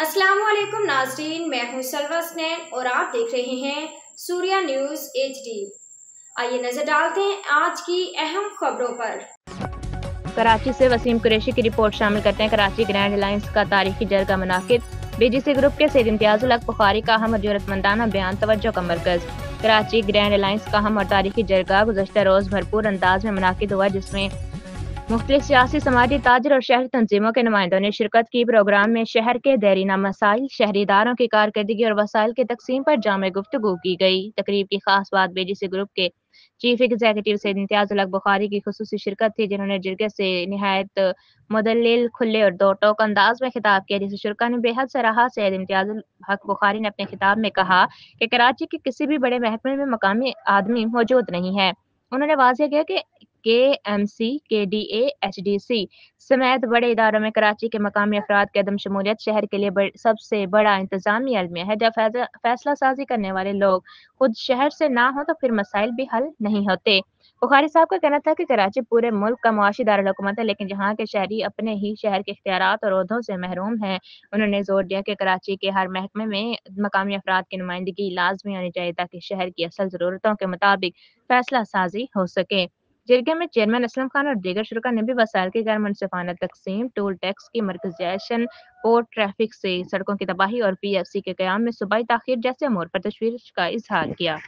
अस्सलाम वालेकुम नाज़रीन, मैं हूं सलवा स्नैन और आप देख रहे हैं सूर्या न्यूज़ HD। आइए नजर डालते हैं आज की अहम खबरों पर। कराची से वसीम कुरैशी की रिपोर्ट शामिल करते हैं। कराची ग्रैंड अलायंस का तारीखी जरगा मुनाकिद। BGC ग्रुप के सैयद इम्तियाजुल हक बुखारी का अहम और जरूरतमंदाना बयान तवज्जो का मरकज। कराची ग्रैंड अलायंस का अहम और तारीखी जरगा गुज़श्ता रोज़ भरपूर अंदाज में मुनाकिद हुआ, जिसमें मुख्तलिफ सियासी, समाजी, ताजर और शहरी तंजीमों के नुमाइंदों ने शिरकत की। प्रोग्राम में शहर के देरीना मसाइल, शहरी इदारों की कारकर्दगी और वसाइल की तकसीम पर जामे गुफ्तगू की गई। तकरीब की खास बात BGC ग्रुप के चीफ एग्जीक्यूटिव सैयद इम्तियाजुल हक बुखारी की खुसूसी शिरकत थी, जिन्होंने जिरगे से निहायत मुदल्लिल, खुले और दो टोक अंदाज में खिताब किया, जिसे शुरा ने बेहद सराहा। सैयद इम्तियाजुल हक बुखारी ने अपने खिताब में कहा कि कराची के किसी भी बड़े महकमे में मकामी आदमी मौजूद नहीं है। उन्होंने वाज़ेह किया कि KMC, KDA, HDC समेत बड़े इदारों में कराची के मकामी अफराद की अदम शमूलियत शहर के लिए सबसे बड़ा इंतजामी अलमिया है। जब फैसला साजी करने वाले लोग खुद शहर से ना हो तो फिर मसाइल भी हल नहीं होते। बुखारी साहब का कहना था कि कराची पूरे मुल्क का मुआशी दारुल हुकूमत है, लेकिन यहाँ के शहरी अपने ही शहर के इख्तियारात और ओहदों से महरूम हैं। उन्होंने जोर दिया कि कराची के हर महकमे में मकामी अफराद की नुमाइंदगी लाजमी होनी चाहिए, ताकि शहर की असल ज़रूरतों के मुताबिक फैसला साजी हो सके। जिरगे में चेयरमैन असलम खान और दीगर शुरा ने भी वसाइल की गैर मुनसिफाना तकसीम, टोल टैक्स की मरकज़ियाशन, पोर्ट ट्रैफिक से सड़कों की तबाही और PFC के क़याम में सूबाई ताख़ीर जैसे अमूर पर तशवीश का इजहार किया।